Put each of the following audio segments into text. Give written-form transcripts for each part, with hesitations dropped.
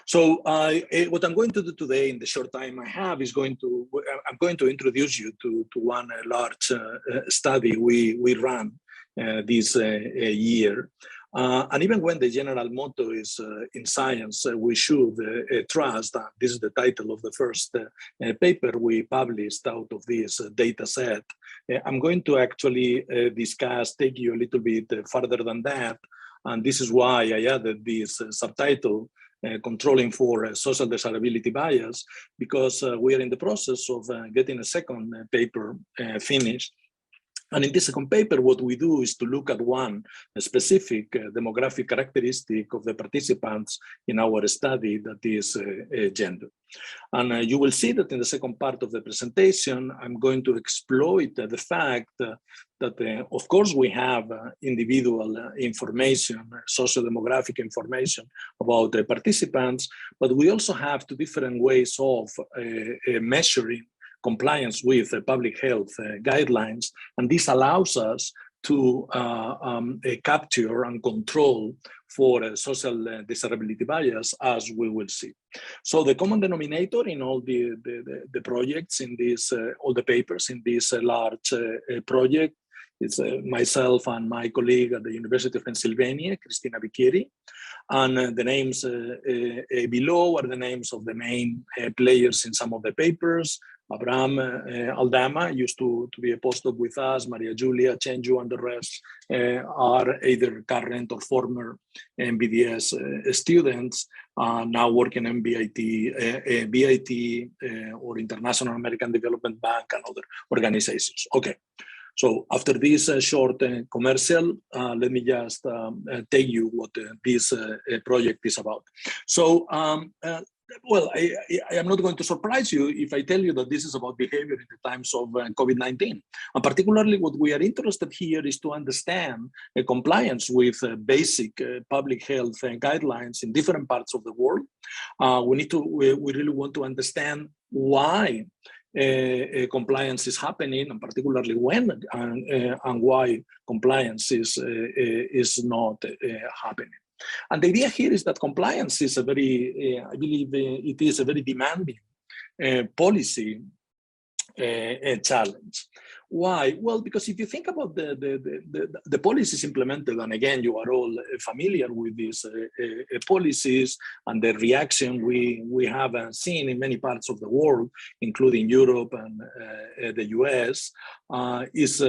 So what I'm going to do today in the short time I have is I'm going to introduce you to one large study we ran this year. And even when the general motto is in science, we should trust, this is the title of the first paper we published out of this data set. I'm going to actually take you a little bit further than that. And this is why I added this subtitle, Controlling for Social Desirability Bias, because we are in the process of getting a second paper finished. And in this second paper, what we do is to look at one specific demographic characteristic of the participants in our study, that is gender. And you will see that in the second part of the presentation, I'm going to exploit the fact that, of course, we have individual information, socio-demographic information about the participants, but we also have two different ways of measuring compliance with public health guidelines, and this allows us to capture and control for social desirability bias, as we will see. So the common denominator in all the projects in this, all the papers in this large project, is myself and my colleague at the University of Pennsylvania, Cristina Bicchieri. And the names below are the names of the main players in some of the papers. Abraham Aldama used to be a postdoc with us. Maria Julia, Chenju, and the rest are either current or former MBDS students, now working in BIT or International American Development Bank and other organizations. Okay. So after this short commercial, let me just tell you what this project is about. So, well, I am not going to surprise you if I tell you that this is about behavior in the times of COVID-19. And particularly what we are interested here is to understand compliance with basic public health guidelines in different parts of the world. We really want to understand why compliance is happening, and particularly when and why compliance is not happening. And the idea here is that compliance is a very, I believe it is a very demanding policy challenge. Why? Well, because if you think about the policies implemented, and again, you are all familiar with these policies and the reaction we have seen in many parts of the world, including Europe and the US, is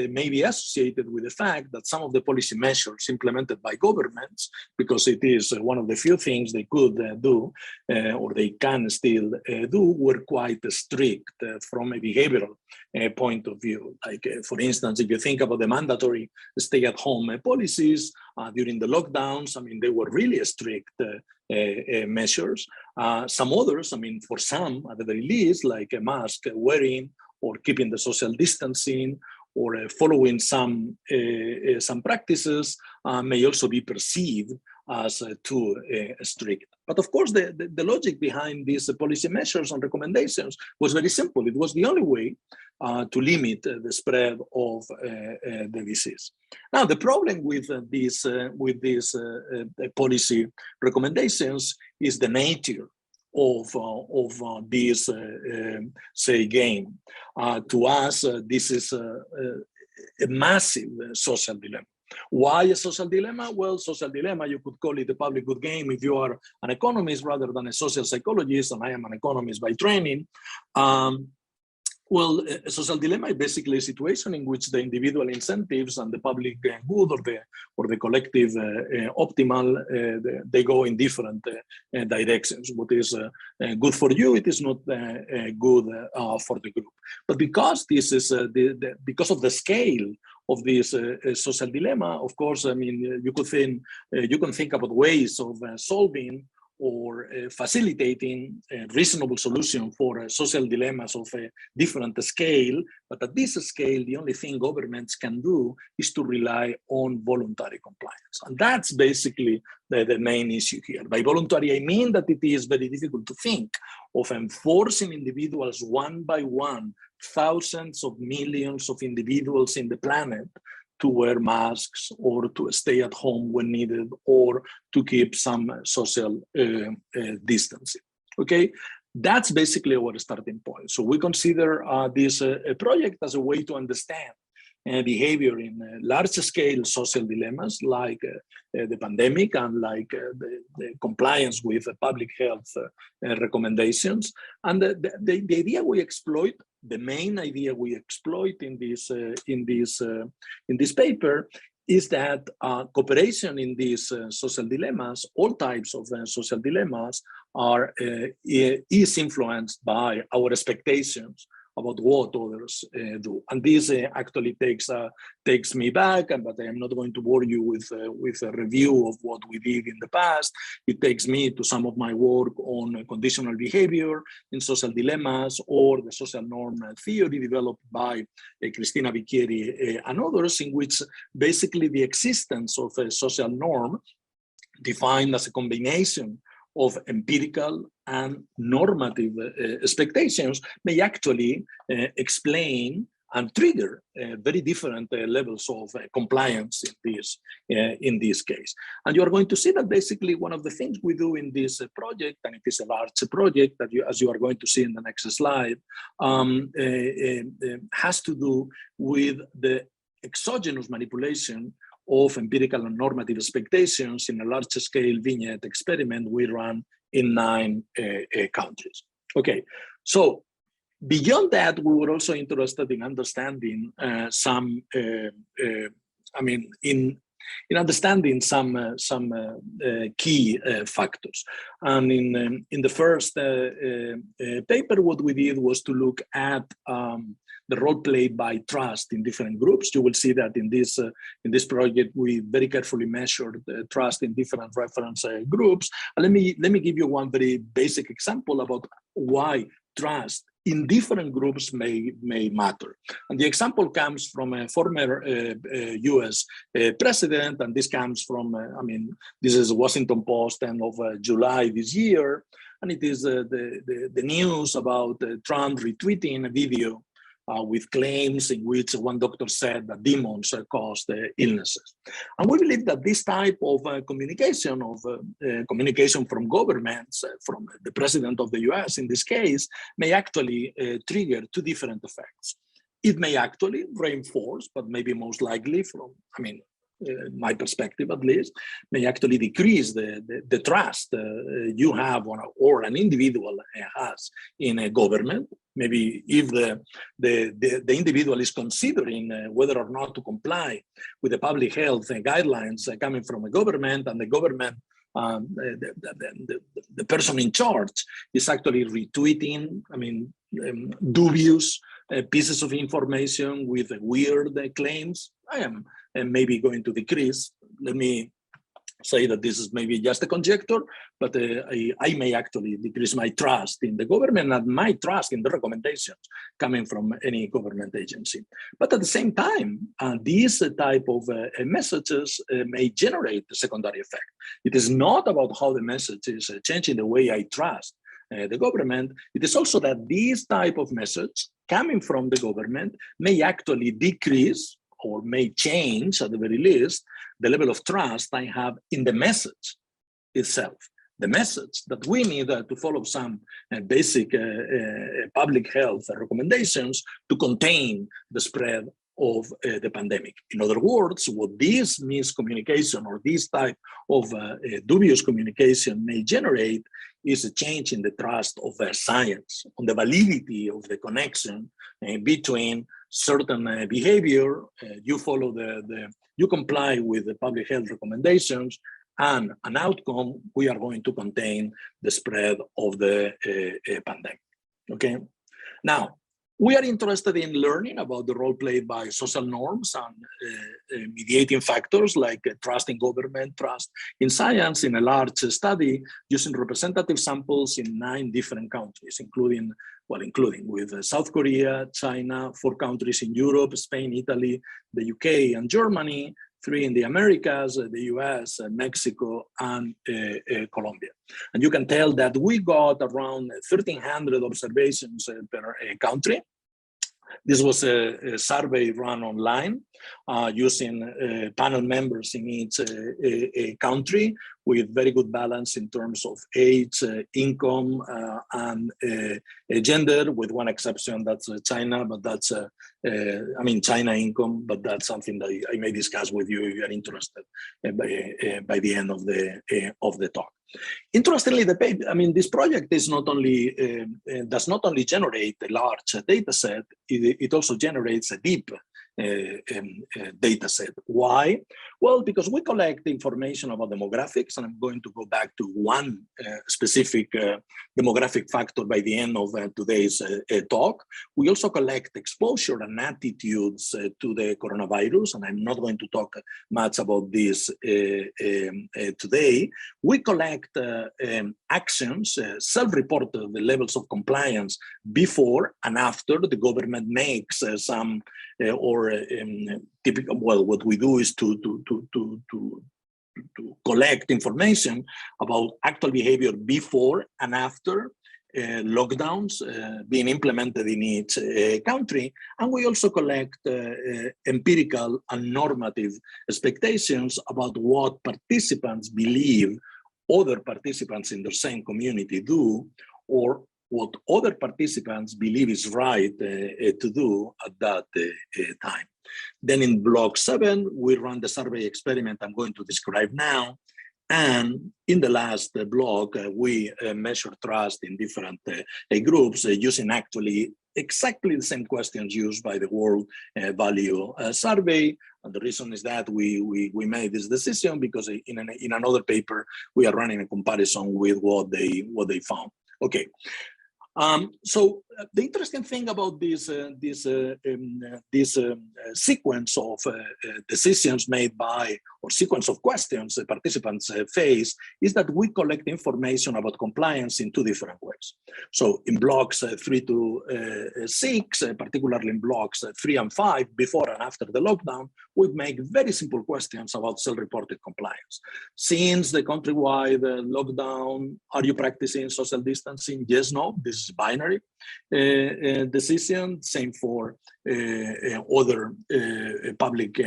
maybe associated with the fact that some of the policy measures implemented by governments, because it is one of the few things they could do, or they can still do, were quite strict from a behavioral point of view. Like, for instance, if you think about the mandatory stay-at-home policies during the lockdowns, I mean, they were really strict measures. Some others, I mean, for some, at the very least, like a mask wearing or keeping the social distancing or following some practices may also be perceived as too strict. But of course, the logic behind these policy measures and recommendations was very simple. It was the only way to limit the spread of the disease. Now, the problem with these policy recommendations is the nature of this, say, game. To us, this is a massive social dilemma. Why a social dilemma? Well, social dilemma, you could call it a public good game if you are an economist rather than a social psychologist, and I am an economist by training. Well, a social dilemma is basically a situation in which the individual incentives and the public good or the collective optimal, they go in different directions. What is good for you, it is not good for the group. But because this is because of the scale of this social dilemma, of course, I mean, you can think about ways of solving or facilitating a reasonable solution for social dilemmas of a different scale. But at this scale, the only thing governments can do is to rely on voluntary compliance. And that's basically the main issue here. By voluntary, I mean that it is very difficult to think of enforcing individuals one by one, thousands of millions of individuals in the planet, to wear masks or to stay at home when needed or to keep some social distancing. Okay, that's basically our starting point. So we consider this project as a way to understand behavior in large-scale social dilemmas like the pandemic and like the compliance with public health recommendations. And the idea we exploit, the main idea we exploit in this paper, is that cooperation in these social dilemmas, all types of social dilemmas, is influenced by our expectations about what others do. And this actually takes me back, but I am not going to bore you with a review of what we did in the past. It takes me to some of my work on conditional behavior in social dilemmas, or the social norm theory developed by Cristina Bicchieri and others, in which basically the existence of a social norm defined as a combination of empirical and normative expectations may actually explain and trigger very different levels of compliance in this case. And you are going to see that basically one of the things we do in this project, and it is a large project that as you are going to see in the next slide, has to do with the exogenous manipulation of empirical and normative expectations in a large-scale vignette experiment we ran in 9 countries. Okay, so beyond that, we were also interested in understanding in understanding some key factors. And in the first paper, what we did was to look at the role played by trust in different groups. You will see that in this project, we very carefully measured trust in different reference groups. And let me give you one very basic example about why trust in different groups may matter. And the example comes from a former US president, and this comes from, this is Washington Post end of July this year, and it is the news about Trump retweeting a video with claims in which one doctor said that demons caused illnesses. And we believe that this type of communication from governments, from the president of the US in this case, may actually trigger 2 different effects. It may actually reinforce, but maybe most likely from, my perspective at least, may actually decrease the trust you have or an individual has in a government. Maybe if the individual is considering whether or not to comply with the public health guidelines coming from a government, and the government, the person in charge is actually retweeting, dubious pieces of information with weird claims, I am maybe going to decrease. Let me say that this is maybe just a conjecture, but I may actually decrease my trust in the government and my trust in the recommendations coming from any government agency. But at the same time, these type of messages may generate a secondary effect. It is not about how the message is changing the way I trust the government. It is also that these type of message coming from the government may actually decrease or may change, at the very least, the level of trust I have in the message itself. The message that we need to follow some basic public health recommendations to contain the spread of the pandemic. In other words, what this miscommunication or this type of dubious communication may generate is a change in the trust of science, on the validity of the connection between certain behavior, you follow you comply with the public health recommendations, and an outcome, we are going to contain the spread of the pandemic. Okay. Now, we are interested in learning about the role played by social norms and mediating factors like trust in government, trust in science, in a large study using representative samples in 9 different countries, including with South Korea, China, 4 countries in Europe, Spain, Italy, the UK, and Germany, 3 in the Americas, the US, Mexico, and Colombia. And you can tell that we got around 1,300 observations per country. This was a survey run online using panel members in each country with very good balance in terms of age, income, and gender, with one exception, that's China, but that's, I mean, China income, but that's something that I may discuss with you if you're interested by the end of the talk. Interestingly, this project is not only does not only generate a large data set, it also generates a deep data set. Why? Well, because we collect information about demographics, and I'm going to go back to one specific demographic factor by the end of today's talk. We also collect exposure and attitudes to the coronavirus, and I'm not going to talk much about this today. We collect actions, self-reported levels of compliance before and after the government makes some typical. Well, what we do is to collect information about actual behavior before and after lockdowns being implemented in each country, and we also collect empirical and normative expectations about what participants believe other participants in the same community do, or what other participants believe is right to do at that time. Then in block 7, we run the survey experiment I'm going to describe now. And in the last block, we measure trust in different groups using actually exactly the same questions used by the World Value Survey. And the reason is that we made this decision because in another paper, we are running a comparison with what they found. Okay. So the interesting thing about this sequence of decisions made by, or sequence of questions the participants face, is that we collect information about compliance in 2 different ways. So in blocks 3 to 6, particularly in blocks 3 and 5, before and after the lockdown, we make very simple questions about self-reported compliance. Since the countrywide lockdown, are you practicing social distancing? Yes, no. This is binary decision. Same for other public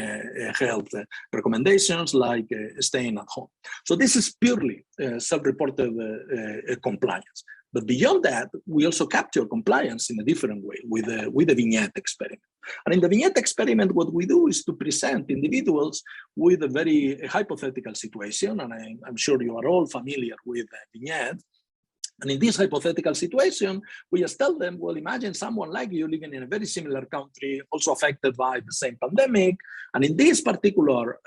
health recommendations like staying at home. So this is purely self-reported compliance. But beyond that, we also capture compliance in a different way with the vignette experiment. And in the vignette experiment, what we do is to present individuals with a very hypothetical situation, and I'm sure you are all familiar with vignette. And in this hypothetical situation, we just tell them, well, imagine someone like you living in a very similar country, also affected by the same pandemic. And in this particular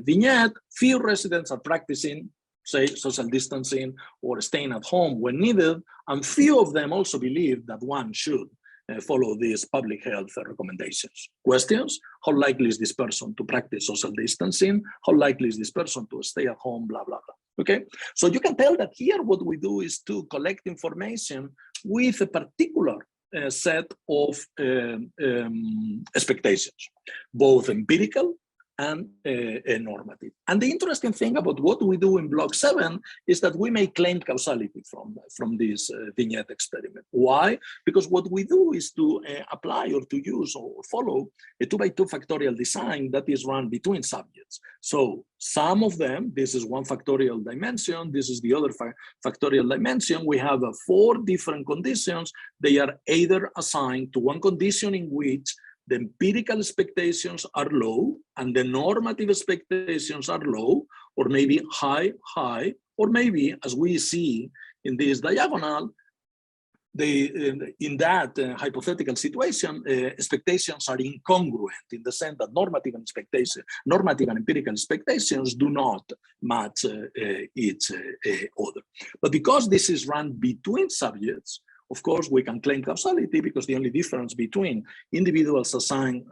vignette, few residents are practicing, say, social distancing or staying at home when needed. And few of them also believe that one should follow these public health recommendations. Questions: how likely is this person to practice social distancing? How likely is this person to stay at home, blah, blah, blah. Okay, so you can tell that here what we do is to collect information with a particular set of expectations, both empirical and normative. And the interesting thing about what we do in block 7 is that we may claim causality from this vignette experiment. Why? Because what we do is to apply or to use or follow a 2x2 factorial design that is run between subjects. So some of them, this is one factorial dimension, this is the other factorial dimension. We have 4 different conditions. They are either assigned to one condition in which the empirical expectations are low and the normative expectations are low, or maybe high, high, or maybe, as we see in this diagonal, in that hypothetical situation, expectations are incongruent in the sense that normative and empirical expectations do not match each other. But because this is run between subjects, of course, we can claim causality because the only difference between individuals assigned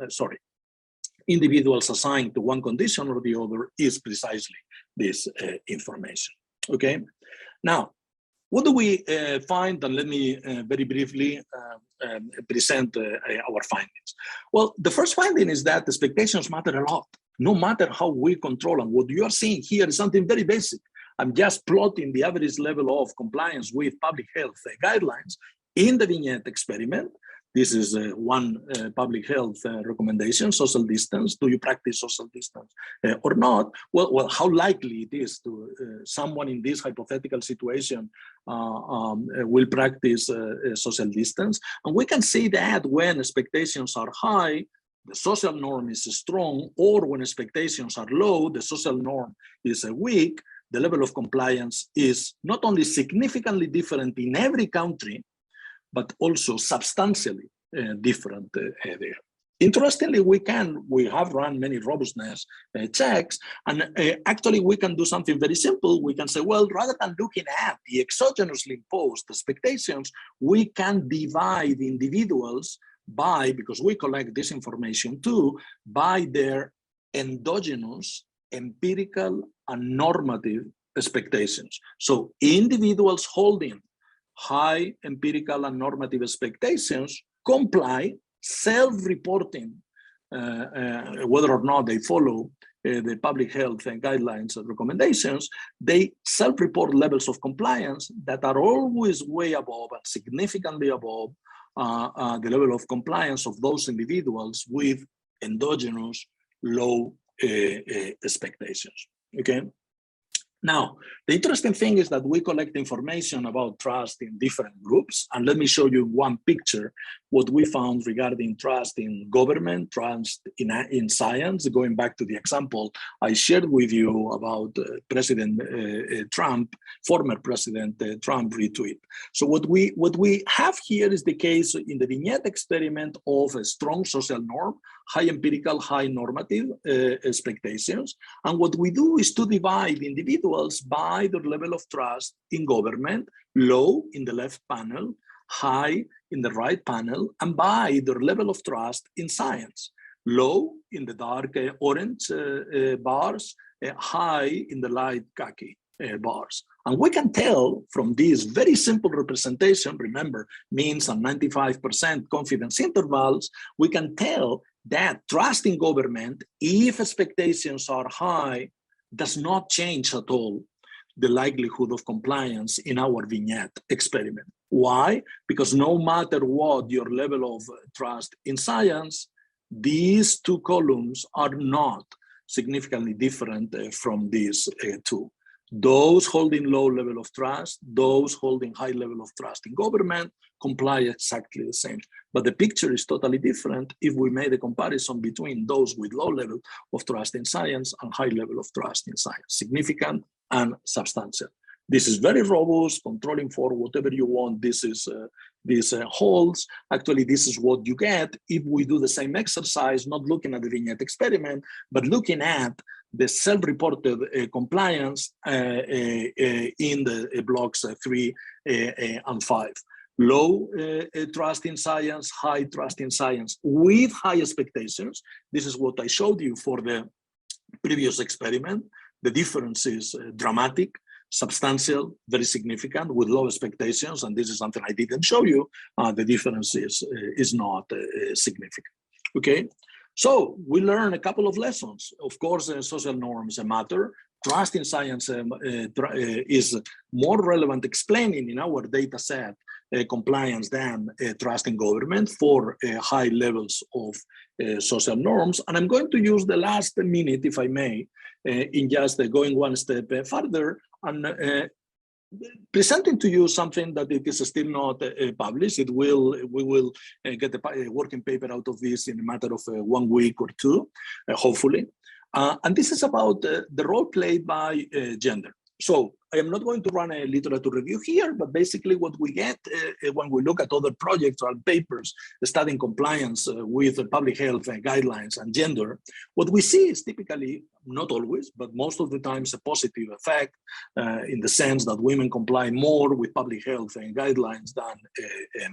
to one condition or the other is precisely this information. Okay. Now, what do we find? And let me very briefly present our findings. Well, the first finding is that expectations matter a lot, no matter how we control them. What you are seeing here is something very basic. I'm just plotting the average level of compliance with public health guidelines in the vignette experiment. This is one public health recommendation, social distance. Do you practice social distance or not? Well, how likely it is to someone in this hypothetical situation will practice social distance? And we can see that when expectations are high, the social norm is strong, or when expectations are low, the social norm is weak, the level of compliance is not only significantly different in every country, but also substantially different there. Interestingly, we have run many robustness checks, and actually we can do something very simple. We can say, well, rather than looking at the exogenously imposed expectations, we can divide individuals by, because we collect this information too, by their endogenous, empirical, and normative expectations. So individuals holding high empirical and normative expectations comply, self-reporting whether or not they follow the public health and guidelines and recommendations. They self-report levels of compliance that are always way above and significantly above the level of compliance of those individuals with endogenous low expectations, okay? Now, the interesting thing is that we collect information about trust in different groups. And let me show you one picture, what we found regarding trust in government, trust in science, going back to the example I shared with you about President Trump, former President Trump retweet. So what we have here is the case in the vignette experiment of a strong social norm, high empirical, high normative expectations. And what we do is to divide individuals by their level of trust in government, low in the left panel, high in the right panel, and by their level of trust in science, low in the dark orange bars, high in the light khaki bars. And we can tell from this very simple representation, remember, means and 95% confidence intervals, we can tell that trust in government, if expectations are high, does not change at all the likelihood of compliance in our vignette experiment. Why? Because no matter what your level of trust in science, these two columns are not significantly different from these two. Those holding low level of trust, those holding high level of trust in government, comply exactly the same. But the picture is totally different if we made a comparison between those with low level of trust in science and high level of trust in science, significant and substantial. This is very robust, controlling for whatever you want. This holds. Actually, this is what you get if we do the same exercise, not looking at the vignette experiment, but looking at the self-reported compliance in the blocks 3 and 5. Low trust in science, high trust in science with high expectations. This is what I showed you for the previous experiment. The difference is dramatic, substantial, very significant with low expectations. And this is something I didn't show you. The difference is not significant, okay? So we learn a couple of lessons. Of course, social norms matter. Trust in science is more relevant explaining in our data set compliance than trust in government for high levels of social norms. And I'm going to use the last minute, if I may, in just going one step further and presenting to you something that it is still not published. We will get a working paper out of this in a matter of 1 week or two, hopefully. And this is about the role played by gender. So I am not going to run a literature review here, but basically what we get when we look at other projects or papers studying compliance with public health guidelines and gender, what we see is typically, not always, but most of the times a positive effect in the sense that women comply more with public health guidelines than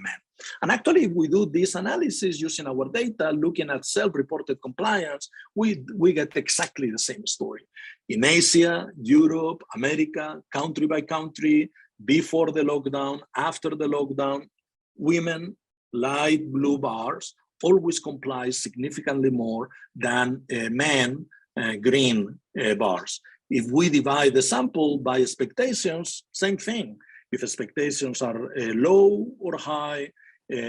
men. And actually, if we do this analysis using our data, looking at self-reported compliance, we get exactly the same story. In Asia, Europe, America, country by country, before the lockdown, after the lockdown, women, light blue bars, always comply significantly more than men, green bars. If we divide the sample by expectations, same thing. If expectations are low or high,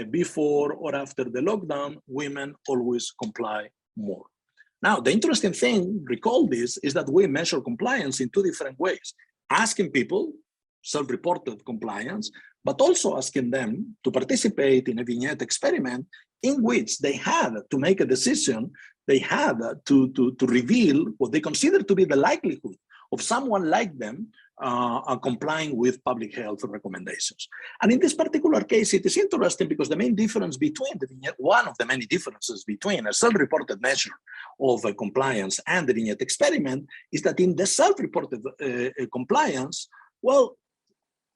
before or after the lockdown, women always comply more. Now, the interesting thing, recall this, is that we measure compliance in two different ways. Asking people, self-reported compliance, but also asking them to participate in a vignette experiment in which they had to make a decision, they had to reveal what they consider to be the likelihood of someone like them complying with public health recommendations. And in this particular case, it is interesting because the main difference between the vignette, one of the many differences between a self-reported measure of compliance and the vignette experiment is that in the self-reported compliance, well,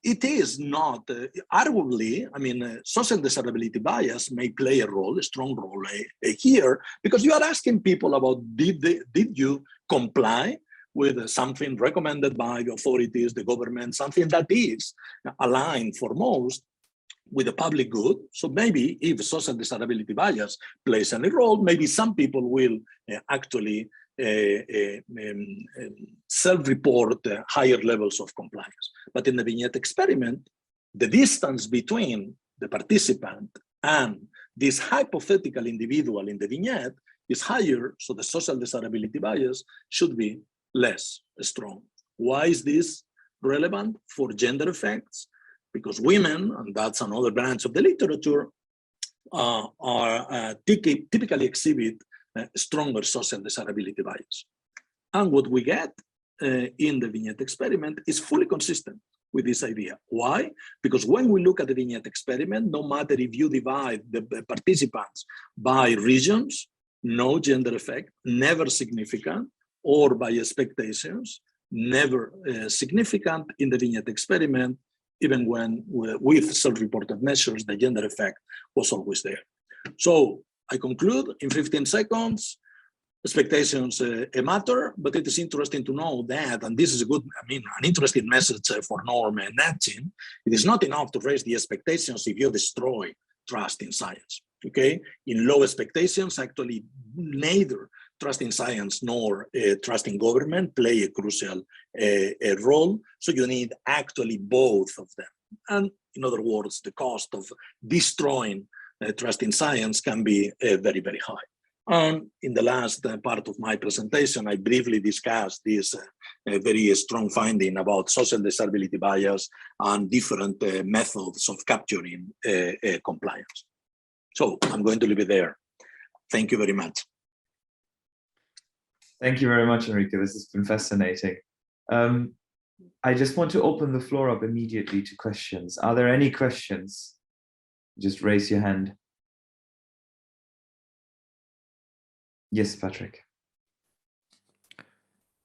it is not, arguably, I mean, social desirability bias may play a role, a strong role here, because you are asking people about, did you comply with something recommended by the authorities, the government, something that is aligned for most with the public good. So maybe if social desirability bias plays any role, maybe some people will actually self-report higher levels of compliance. But in the vignette experiment, the distance between the participant and this hypothetical individual in the vignette is higher, so the social desirability bias should be less strong. Why is this relevant? For gender effects, because women, and that's another branch of the literature, typically exhibit stronger social desirability bias. And what we get in the vignette experiment is fully consistent with this idea. Why? Because when we look at the vignette experiment, no matter if you divide the participants by regions, no gender effect, never significant, or by expectations, never significant in the vignette experiment, even when with self-reported measures, the gender effect was always there. So I conclude in 15 seconds, expectations matter, but it is interesting to know that, and this is a good, I mean, an interesting message for Norm and Natchin, it is not enough to raise the expectations if you destroy trust in science, okay? In low expectations, actually neither trust in science nor trust in government play a crucial role. So you need actually both of them. And in other words, the cost of destroying trust in science can be very, very high. And in the last part of my presentation, I briefly discussed this very strong finding about social desirability bias and different methods of capturing compliance. So I'm going to leave it there. Thank you very much. Thank you very much, Enrique. This has been fascinating. I just want to open the floor up immediately to questions. Are there any questions? Just raise your hand. Yes, Patrick.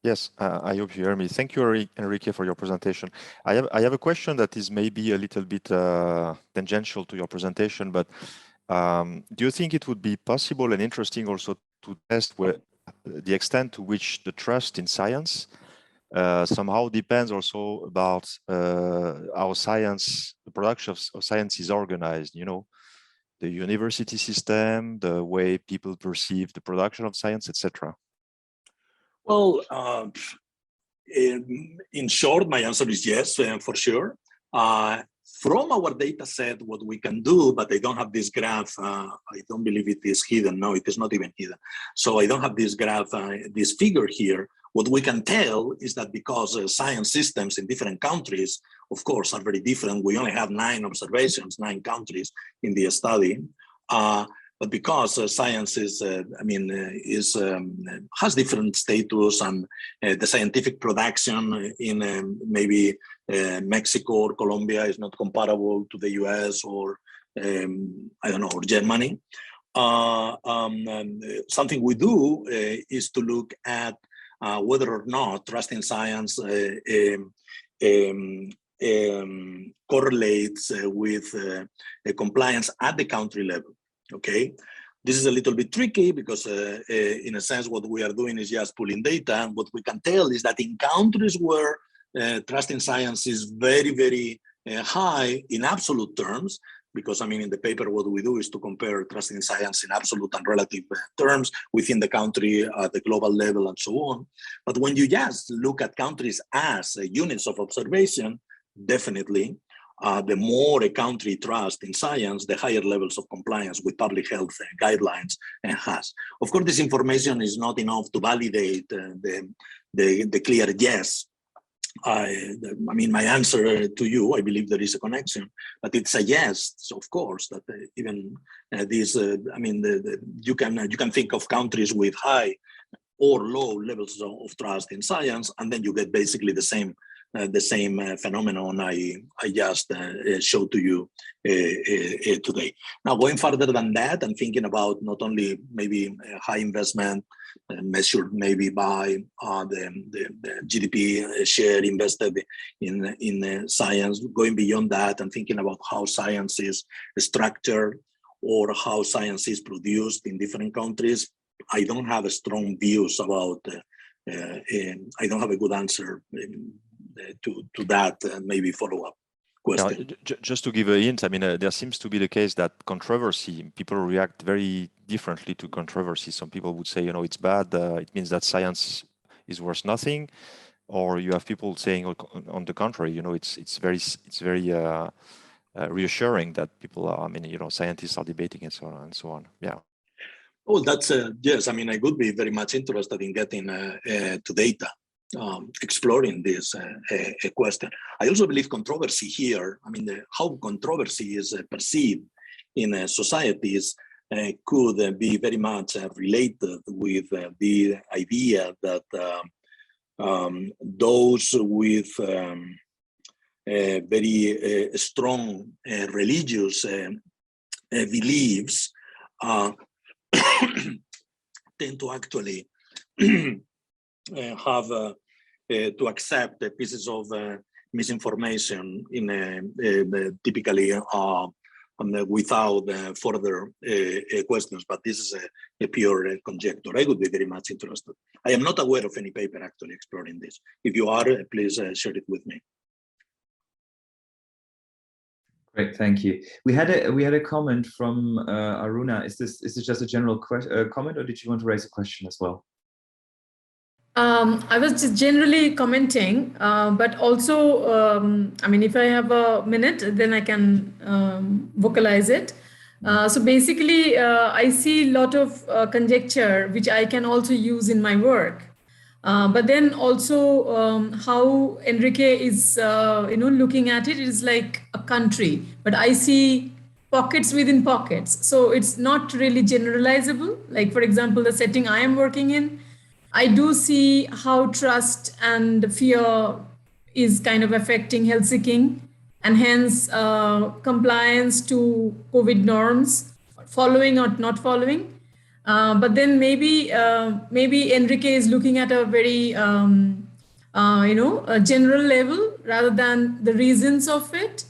Yes, I hope you hear me. Thank you, Enrique, for your presentation. I have a question that is maybe a little bit tangential to your presentation, but do you think it would be possible and interesting also to test the extent to which the trust in science somehow depends also about how science, the production of science is organized, you know, the university system, the way people perceive the production of science, etc.? Well, in short, my answer is yes, for sure. From our data set, what we can do, but I don't have this graph, I don't believe it is hidden. No, it is not even hidden. So I don't have this graph, this figure here. What we can tell is that because science systems in different countries, of course, are very different. We only have 9 observations, 9 countries in the study. But because science is, has different status, and the scientific production in maybe Mexico or Colombia is not comparable to the US or, I don't know, or Germany. Something we do is to look at whether or not trust in science correlates with compliance at the country level. Okay, this is a little bit tricky because in a sense what we are doing is just pulling data, and what we can tell is that in countries where trust in science is very, very high in absolute terms, because I mean in the paper what we do is to compare trust in science in absolute and relative terms within the country at the global level and so on. But when you just look at countries as units of observation, definitely the more a country trusts in science, the higher levels of compliance with public health guidelines has. Of course, this information is not enough to validate the clear yes. I mean, my answer to you, I believe there is a connection, but it suggests, of course, that even these, I mean, you can think of countries with high or low levels of trust in science, and then you get basically the same phenomenon I just showed to you today. Now, going further than that, and thinking about not only maybe high investment measured maybe by the GDP share invested in science, going beyond that and thinking about how science is structured or how science is produced in different countries, I don't have a strong views about. I don't have a good answer to that. Maybe follow-up question. Yeah, just to give a hint, I mean, there seems to be the case that controversy, people react very differently to controversy. Some people would say, you know, it's bad. It means that science is worth nothing, or you have people saying, on the contrary, you know, it's very reassuring that people are. I mean, you know, scientists are debating and so on and so on. Yeah. Oh, that's yes. I mean, I would be very much interested in getting to data, exploring this question. I also believe controversy here. I mean, how controversy is perceived in societies could be very much related with the idea that those with very strong religious beliefs tend to actually have to accept pieces of misinformation in typically without further questions. But this is a pure conjecture. I would be very much interested. I am not aware of any paper actually exploring this. If you are, please share it with me. Great, thank you. We had a comment from Aruna. Is this just a general comment, or did you want to raise a question as well? I was just generally commenting, but also, I mean, if I have a minute, then I can vocalize it. So basically, I see a lot of conjecture, which I can also use in my work. But then also how Enrique is, looking at it is like a country, but I see pockets within pockets. So it's not really generalizable. Like, for example, the setting I am working in, I do see how trust and fear is kind of affecting health seeking, and hence compliance to COVID norms, following or not following. But then maybe Enrique is looking at a very a general level rather than the reasons of it,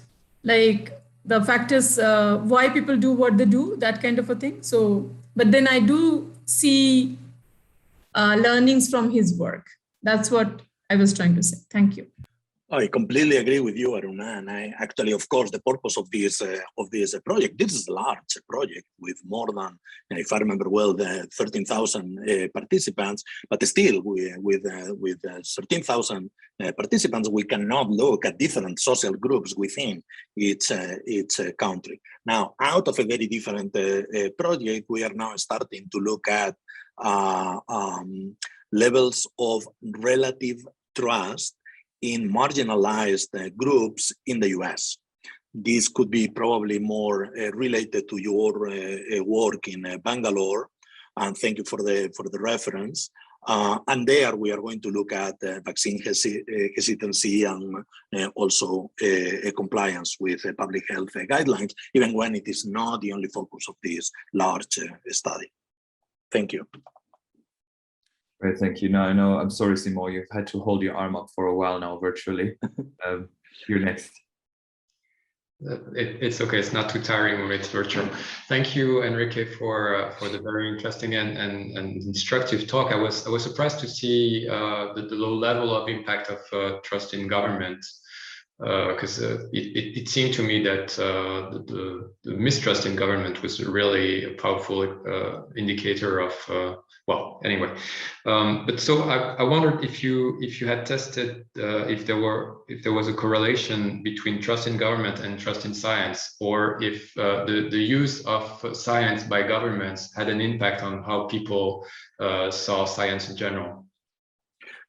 like the factors why people do what they do, that kind of a thing. So, but then I do see learnings from his work. That's what I was trying to say. Thank you. I completely agree with you, Aruna. And I actually, of course, the purpose of this project, this is a large project with more than, if I remember well, 13,000 participants. But still, with 13,000 participants, we cannot look at different social groups within its country. Now, out of a very different project, we are now starting to look at levels of relative trust in marginalized groups in the US. This could be probably more related to your work in Bangalore, and thank you for the reference. And there we are going to look at vaccine hesitancy and also compliance with public health guidelines, even when it is not the only focus of this large study. Thank you. Great, thank you. Now I know, I'm sorry, Simon, you've had to hold your arm up for a while now virtually. You're next. It's okay, it's not too tiring when it's virtual. Thank you, Enrique, for the very interesting and instructive talk. I was surprised to see the low level of impact of trust in government. because it seemed to me that the mistrust in government was really a powerful indicator of well, anyway. But so I wondered if you had tested if there was a correlation between trust in government and trust in science, or if the use of science by governments had an impact on how people saw science in general.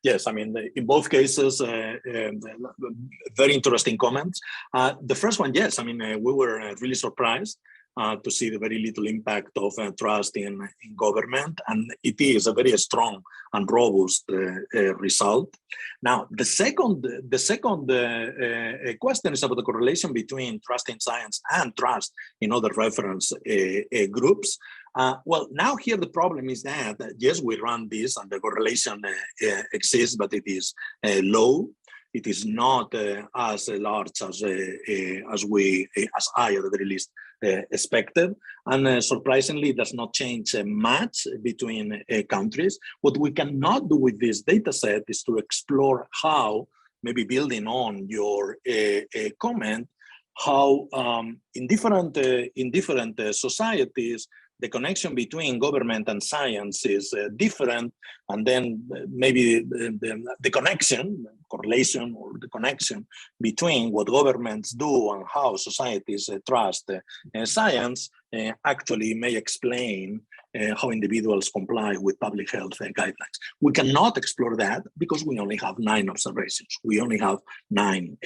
Yes, I mean, in both cases, very interesting comments. The first one, yes, I mean, we were really surprised to see the very little impact of trust in government, and it is a very strong and robust result. Now, the second question is about the correlation between trust in science and trust in other reference groups. Well, now here the problem is that, yes, we run this and the correlation exists, but it is low. It is not as large as I, at the very least, expected. And surprisingly, it does not change much between countries. What we cannot do with this data set is to explore how, maybe building on your comment, how in different societies, the connection between government and science is different, and then maybe the connection, correlation, or the connection between what governments do and how societies trust science actually may explain how individuals comply with public health guidelines. We cannot explore that because we only have 9 observations. We only have 9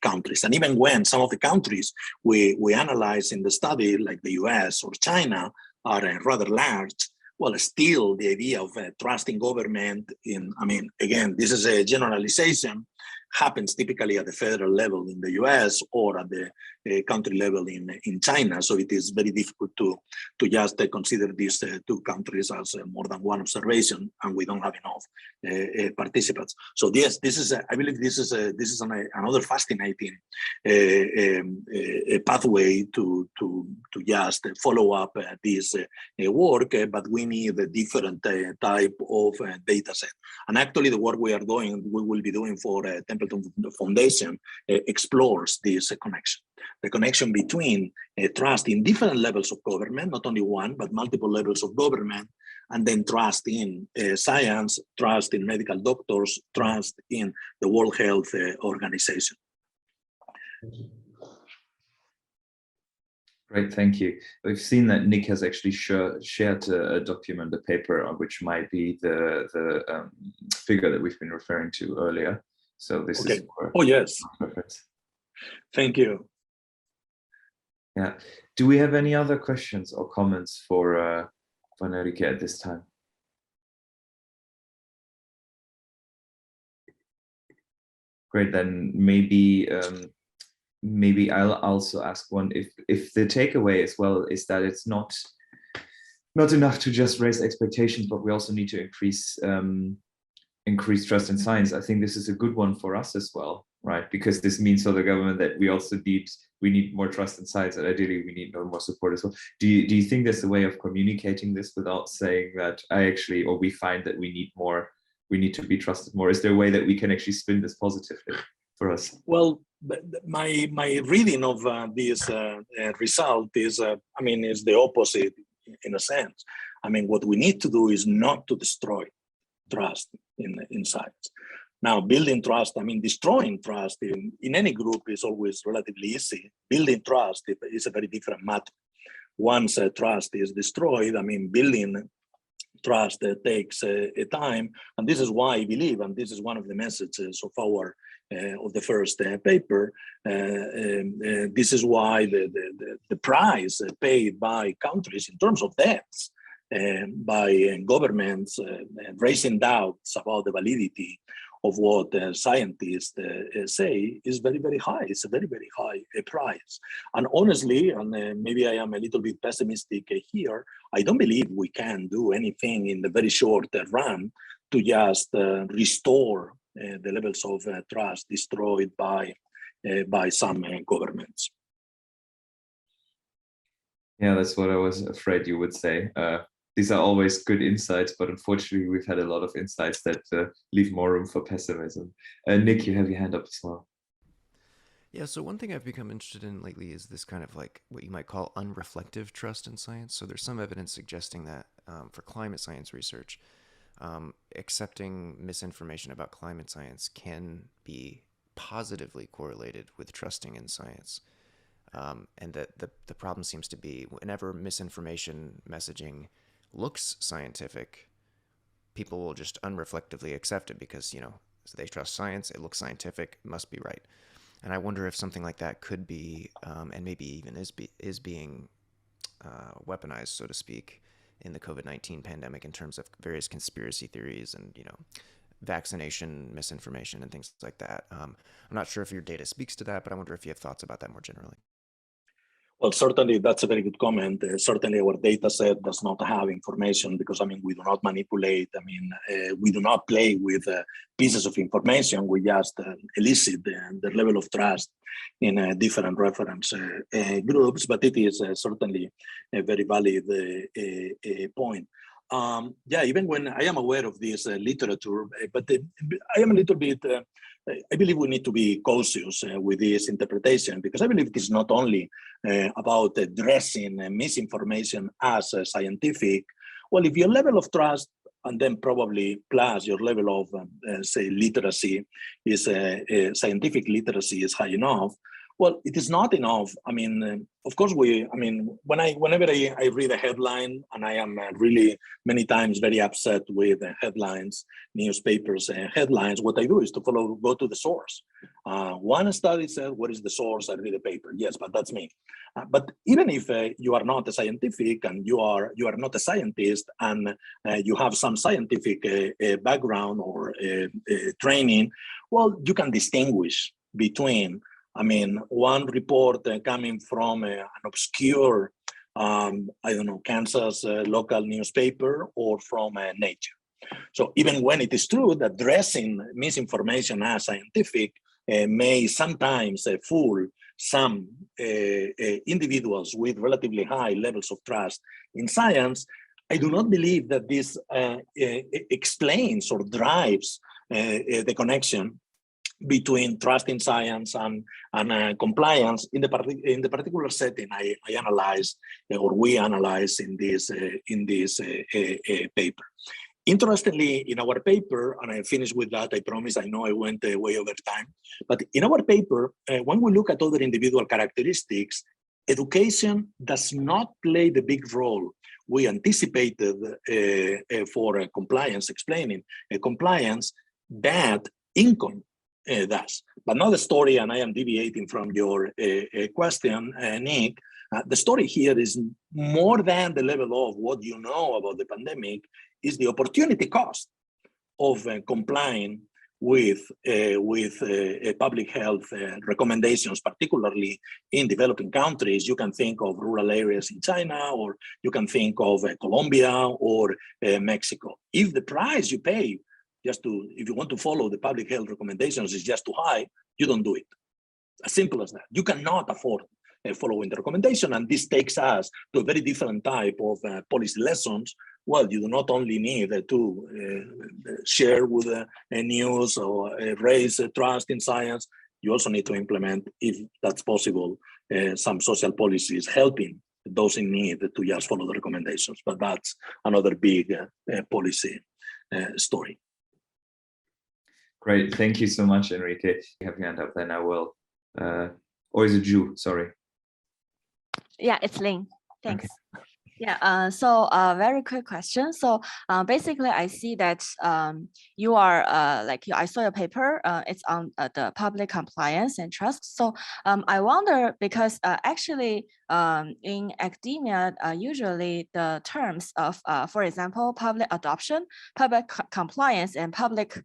countries. And even when some of the countries we analyze in the study, like the US or China, are rather large, well, still the idea of trusting government in, I mean, again, this is a generalization, happens typically at the federal level in the US or at the country level in China. So it is very difficult to just consider these 2 countries as more than 1 observation, and we don't have enough participants. So yes, this is I believe this is another fascinating pathway to just follow up this work, but we need a different type of data set. And actually, the work we will be doing for Templeton Foundation explores this connection. The connection between trust in different levels of government, not only 1, but multiple levels of government, and then trust in science, trust in medical doctors, trust in the World Health Organization. Great, thank you. We've seen that Nick has actually shared a document, a paper, which might be the figure that we've been referring to earlier. So this is yes, perfect. Thank you. Yeah. Do we have any other questions or comments for Enrique at this time? Great. Then maybe I'll also ask one. If the takeaway as well is that it's not enough to just raise expectations, but we also need to increase trust in science. I think this is a good one for us as well, right? Because this means for the government that we also need more trust in science, and ideally we need more support as well. Do you think there's a way of communicating this without saying that we find that we need to be trusted more? Is there a way that we can actually spin this positively for us? Well, my reading of this result is, is the opposite in a sense. I mean, what we need to do is not to destroy trust in science. Now, building trust, destroying trust in any group is always relatively easy. Building trust is a very different matter. Once trust is destroyed, building trust takes time. And this is why I believe, and this is one of the messages of the first paper, this is why the price paid by countries in terms of debts, by governments raising doubts about the validity of what scientists say is very, very high. It's a very, very high price. And honestly, and maybe I am a little bit pessimistic here, I don't believe we can do anything in the very short run to just restore the levels of trust destroyed by some governments. Yeah, that's what I was afraid you would say. These are always good insights, but unfortunately, we've had a lot of insights that leave more room for pessimism. Nick, you have your hand up as well. Yeah, so one thing I've become interested in lately is this kind of like what you might call unreflective trust in science. So there's some evidence suggesting that for climate science research, accepting misinformation about climate science can be positively correlated with trusting in science. And that the problem seems to be whenever misinformation messaging looks scientific, people will just unreflectively accept it because, you know, they trust science, it looks scientific, it must be right. And I wonder if something like that could be, and maybe even is being weaponized, so to speak, in the COVID-19 pandemic in terms of various conspiracy theories and, you know, vaccination misinformation and things like that. I'm not sure if your data speaks to that, but I wonder if you have thoughts about that more generally. Well, certainly that's a very good comment. Certainly our data set does not have information because, I mean, we do not manipulate. I mean, we do not play with pieces of information. We just elicit the level of trust in different reference groups, but it is certainly a very valid point. Yeah, even when I am aware of this literature, but I am a little bit, I believe we need to be cautious with this interpretation because I believe it is not only about dressing misinformation as scientific. Well, if your level of trust and then probably plus your level of, say, literacy is scientific literacy is high enough, well, it is not enough. I mean, of course, whenever I read a headline, and I am really many times very upset with headlines, newspapers headlines, what I do is to go to the source. One study said, what is the source? I read the paper. Yes, but that's me. But even if you are not a scientific and you are not a scientist and you have some scientific background or training, well, you can distinguish between, I mean, one report coming from an obscure, I don't know, Kansas local newspaper or from Nature. So even when it is true that dressing misinformation as scientific may sometimes fool some individuals with relatively high levels of trust in science, I do not believe that this explains or drives the connection between trust in science and compliance in the particular setting I analyzed or we analyze in this paper. Interestingly, in our paper, and I finish with that, I promise, I know I went way over time, but in our paper, when we look at other individual characteristics, education does not play the big role we anticipated for compliance, explaining compliance, that income does. But now the story, and I am deviating from your question, Nick, the story here is more than the level of what you know about the pandemic, is the opportunity cost of complying with public health recommendations, particularly in developing countries. You can think of rural areas in China, or you can think of Colombia or Mexico. If the price you pay if you want to follow the public health recommendations is just too high, you don't do it. As simple as that. You cannot afford following the recommendation, and this takes us to a very different type of policy lessons. Well, you do not only need to share with news or raise trust in science, you also need to implement, if that's possible, some social policies helping those in need to just follow the recommendations. But that's another big policy story. Great, thank you so much, Enrique. You have your hand up, then I will. Or is it Ju? Sorry. Yeah, it's Ling. Thanks. Okay. Yeah, so very quick question. So basically, I see that you are I saw your paper. It's on the public compliance and trust. So I wonder, because actually in academia, usually the terms of, for example, public adoption, public compliance, and public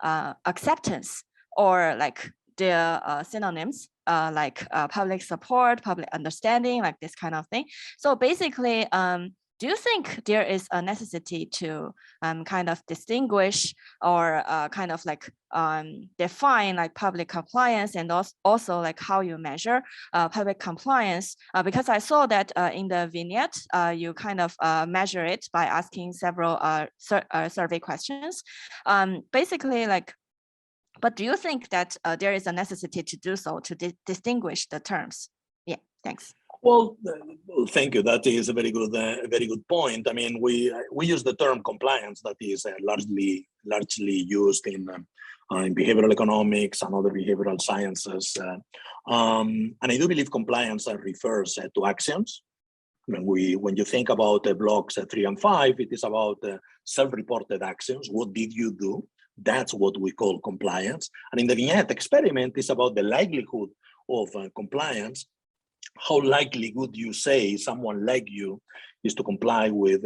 acceptance, or like their synonyms, like public support, public understanding, like this kind of thing. So basically, do you think there is a necessity to kind of distinguish or kind of like define like public compliance, and also like how you measure public compliance? Because I saw that in the vignette, you kind of measure it by asking several survey questions. Basically, like, But do you think that there is a necessity to do so to distinguish the terms? Yeah, thanks. Well, thank you. That is a very good point. I mean, we use the term compliance that is largely used in behavioral economics and other behavioral sciences, and I do believe compliance refers to actions. When you think about blocks 3 and 5, it is about self-reported actions. What did you do? That's what we call compliance. And in the vignette experiment, it's about the likelihood of compliance. How likely would you say someone like you is to comply with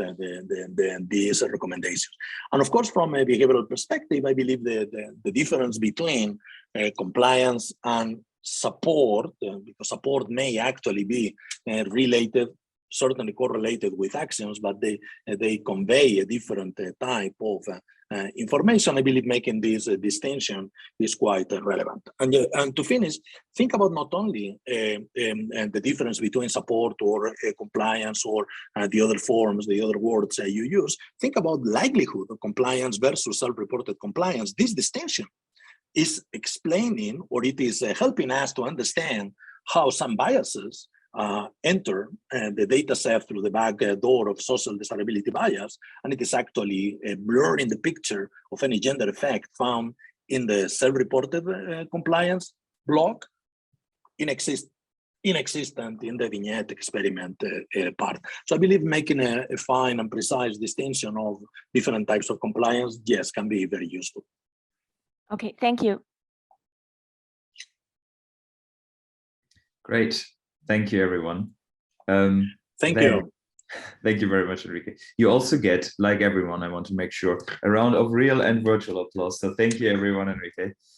these recommendations? And of course, from a behavioral perspective, I believe the difference between compliance and support, because support may actually be related, certainly correlated with actions, but they convey a different type of information. I believe making this distinction is quite relevant. And to finish, think about not only the difference between support or compliance or the other forms, the other words you use. Think about likelihood of compliance versus self-reported compliance. This distinction is explaining, or it is helping us to understand how some biases enter the data set through the back door of social desirability bias, and it is actually blurring the picture of any gender effect found in the self-reported compliance block, inexistent in the vignette experiment part. So I believe making a fine and precise distinction of different types of compliance, yes, can be very useful. Okay, thank you. Great. Thank you, everyone. Thank you. Thank you very much, Enrique. You also get, like everyone, I want to make sure, a round of real and virtual applause. So thank you, everyone, Enrique.